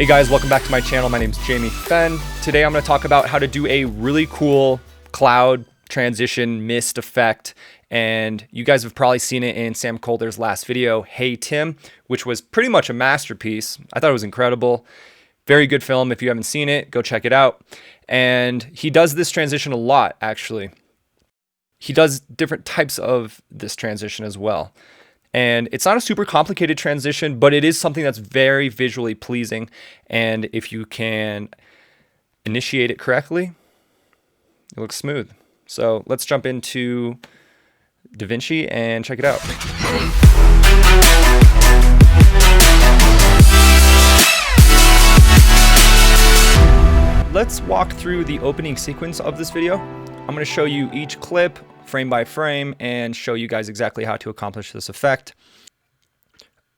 Hey guys, welcome back to my channel. My name is Jamie Fenn. Today I'm going to talk about how to do a really cool cloud transition mist effect. And you guys have probably seen it in Sam Kolders' last video, Hey Tim, which was pretty much a masterpiece. I thought it was incredible. Very good film. If you haven't seen it, go check it out. And he does this transition a lot, actually. He does different types of this transition as well. And it's not a super complicated transition, but it is something that's very visually pleasing. And if you can initiate it correctly, it looks smooth. So let's jump into Davinci and check it out. Let's walk through the opening sequence of this video. I'm going to show you each clip frame by frame and show you guys exactly how to accomplish this effect.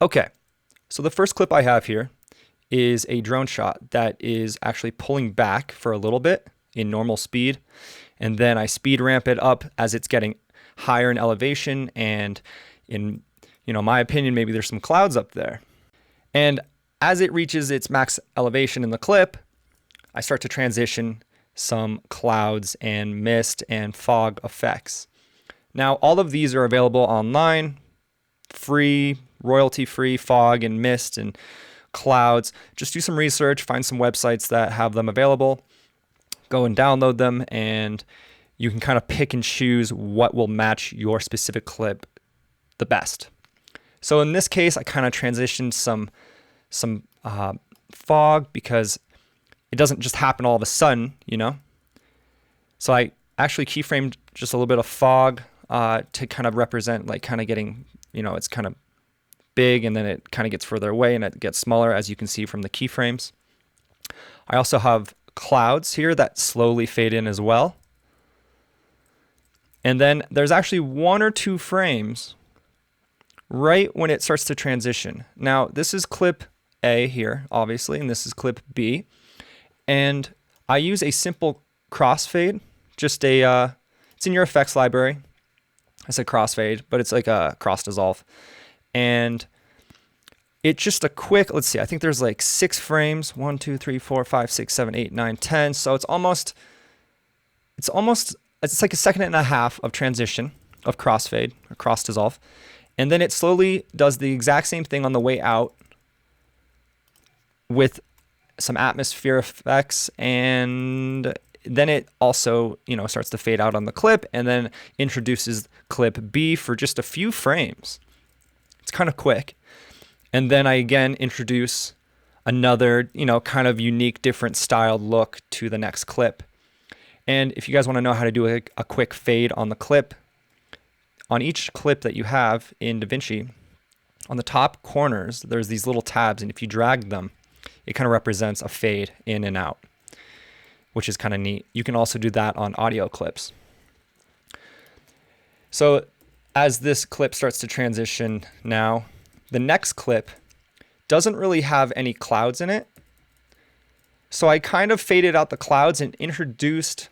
Okay, so the first clip I have here is a drone shot that is actually pulling back for a little bit in normal speed, and then I speed ramp it up as it's getting higher in elevation, and in my opinion, maybe there's some clouds up there. And as it reaches its max elevation in the clip, I start to transition some clouds and mist and fog effects. Now, all of these are available online, free, royalty-free fog and mist and clouds. Just do some research, find some websites that have them available, go and download them, and you can kind of pick and choose what will match your specific clip the best. So in this case, I kind of transitioned some fog because it doesn't just happen all of a sudden, So I actually keyframed just a little bit of fog to kind of represent like kind of getting, it's kind of big and then it kind of gets further away and it gets smaller, as you can see from the keyframes. I also have clouds here that slowly fade in as well. And then there's actually 1 or 2 frames right when it starts to transition. Now, this is clip A here, obviously, and this is clip B. And I use a simple crossfade, just it's in your effects library. I said crossfade, but it's like a cross dissolve. And it's just a quick, let's see, I think there's like 6 frames, 1, 2, 3, 4, 5, 6, 7, 8, 9, 10. So it's like a second and a half of transition of crossfade or cross dissolve. And then it slowly does the exact same thing on the way out with some atmosphere effects, and then it also starts to fade out on the clip and then introduces clip B for just a few frames. It's kind of quick. And then I again introduce another kind of unique different styled look to the next clip. And if you guys want to know how to do a quick fade on the clip, on each clip that you have in Davinci, on the top corners there's these little tabs, and if you drag them, it kind of represents a fade in and out, which is kind of neat. You can also do that on audio clips. So as this clip starts to transition now, the next clip doesn't really have any clouds in it. So I kind of faded out the clouds and introduced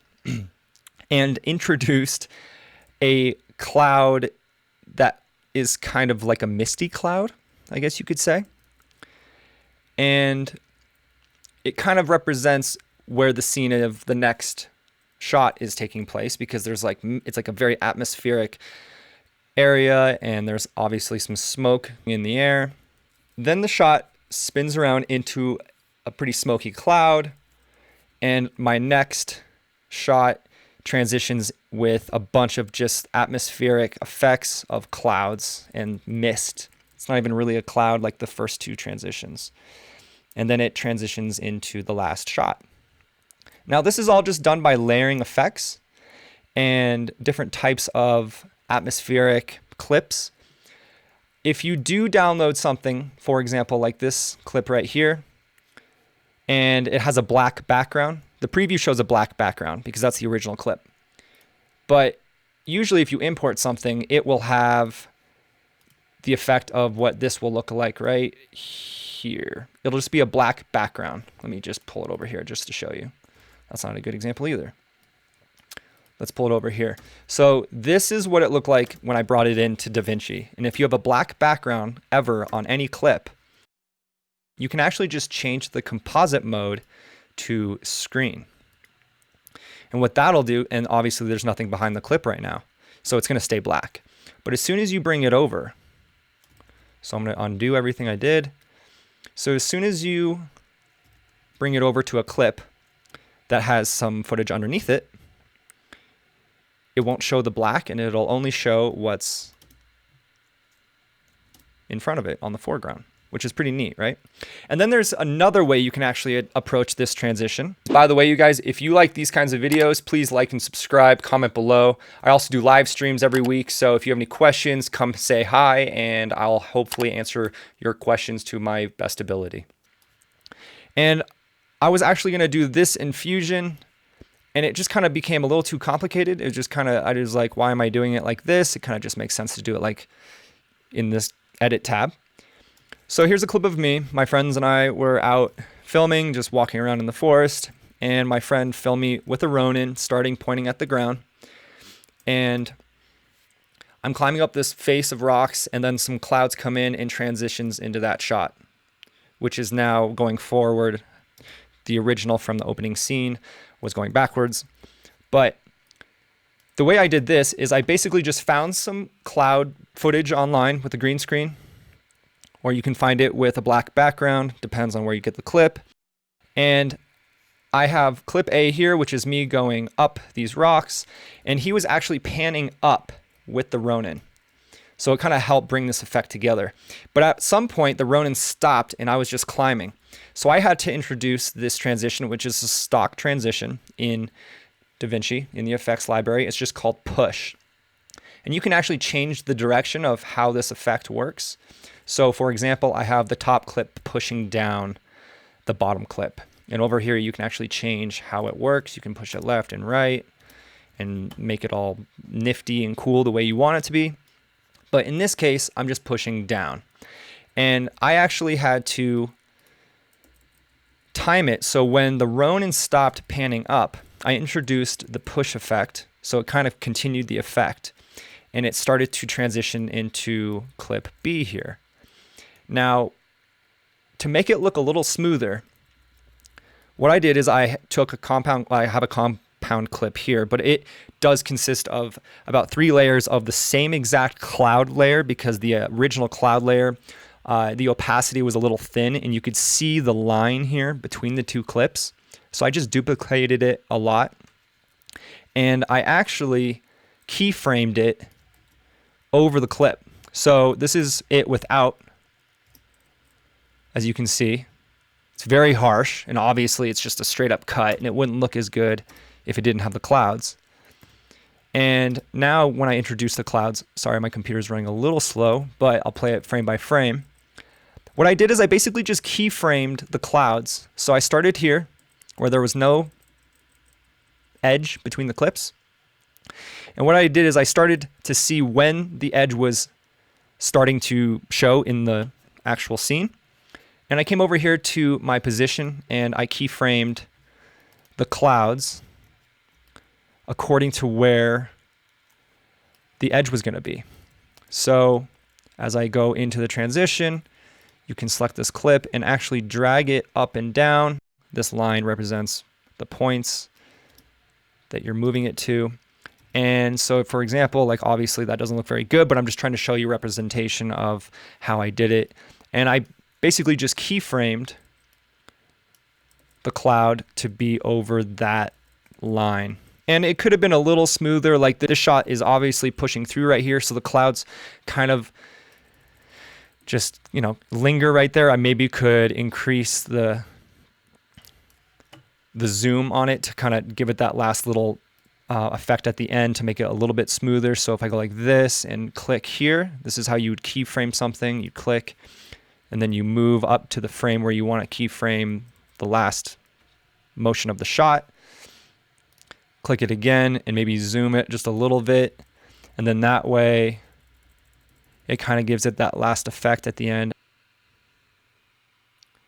a cloud that is kind of like a misty cloud, I guess you could say. And it kind of represents where the scene of the next shot is taking place, because it's like a very atmospheric area and there's obviously some smoke in the air. Then the shot spins around into a pretty smoky cloud, and my next shot transitions with a bunch of just atmospheric effects of clouds and mist. It's not even really a cloud like the first 2 transitions. And then it transitions into the last shot. Now, this is all just done by layering effects and different types of atmospheric clips. If you do download something, for example, like this clip right here, and it has a black background, the preview shows a black background because that's the original clip. But usually if you import something, it will have the effect of what this will look like right here. It'll just be a black background. Let me just pull it over here just to show you. That's not a good example either. Let's pull it over here. So this is what it looked like when I brought it into Davinci. And if you have a black background ever on any clip, you can actually just change the composite mode to screen. And what that'll do, and obviously there's nothing behind the clip right now, so it's going to stay black. But as soon as you bring it over, so I'm going to undo everything I did. So as soon as you bring it over to a clip that has some footage underneath it, it won't show the black and it'll only show what's in front of it on the foreground, which is pretty neat, right? And then there's another way you can actually approach this transition. By the way, you guys, if you like these kinds of videos, please like and subscribe, comment below. I also do live streams every week, so if you have any questions, come say hi, and I'll hopefully answer your questions to my best ability. And I was actually gonna do this in Fusion, and it just kind of became a little too complicated. It just kind of, I was like, why am I doing it like this? It kind of just makes sense to do it like in this edit tab. So here's a clip of me. My friends and I were out filming, just walking around in the forest, and my friend filmed me with a Ronin, starting pointing at the ground. And I'm climbing up this face of rocks, and then some clouds come in and transitions into that shot, which is now going forward. The original from the opening scene was going backwards. But the way I did this is I basically just found some cloud footage online with a green screen, or you can find it with a black background, depends on where you get the clip. And I have clip A here, which is me going up these rocks, and he was actually panning up with the Ronin. So it kind of helped bring this effect together. But at some point, the Ronin stopped and I was just climbing. So I had to introduce this transition, which is a stock transition in Davinci, in the effects library. It's just called push. And you can actually change the direction of how this effect works. So for example, I have the top clip pushing down the bottom clip. And over here, you can actually change how it works. You can push it left and right and make it all nifty and cool the way you want it to be. But in this case, I'm just pushing down. And I actually had to time it so when the Ronin stopped panning up, I introduced the push effect. So it kind of continued the effect. And it started to transition into clip B here. Now, to make it look a little smoother, what I did is I took a compound, I have a compound clip here, but it does consist of about 3 layers of the same exact cloud layer, because the original cloud layer, the opacity was a little thin and you could see the line here between the 2 clips. So I just duplicated it a lot, and I actually keyframed it over the clip. So this is it without, as you can see. It's very harsh, and obviously it's just a straight up cut, and it wouldn't look as good if it didn't have the clouds. And now when I introduce the clouds, sorry, my computer's running a little slow, but I'll play it frame by frame. What I did is I basically just keyframed the clouds. So I started here where there was no edge between the clips. And what I did is I started to see when the edge was starting to show in the actual scene. And I came over here to my position and I keyframed the clouds according to where the edge was going to be. So as I go into the transition, you can select this clip and actually drag it up and down. This line represents the points that you're moving it to. And so for example, like obviously that doesn't look very good, but I'm just trying to show you representation of how I did it. And I basically just keyframed the cloud to be over that line. And it could have been a little smoother, like this shot is obviously pushing through right here, so the clouds kind of just, you know, linger right there. I maybe could increase the zoom on it to kind of give it that last little effect at the end to make it a little bit smoother. So if I go like this and click here, this is how you would keyframe something. You click, and then you move up to the frame where you want to keyframe the last motion of the shot. Click it again and maybe zoom it just a little bit. And then that way it kind of gives it that last effect at the end.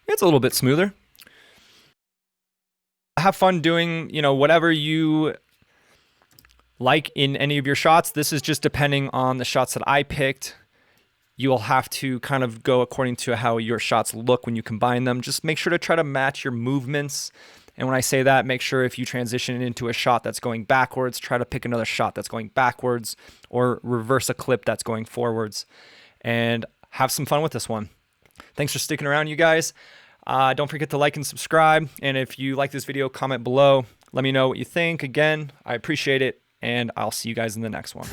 It's a little bit smoother. Have fun doing, you know, whatever you like in any of your shots. This is just depending on the shots that I picked. You'll have to kind of go according to how your shots look when you combine them. Just make sure to try to match your movements. And when I say that, make sure if you transition into a shot that's going backwards, try to pick another shot that's going backwards, or reverse a clip that's going forwards, and have some fun with this one. Thanks for sticking around, you guys. Don't forget to like and subscribe. And if you like this video, comment below. Let me know what you think. Again, I appreciate it, and I'll see you guys in the next one.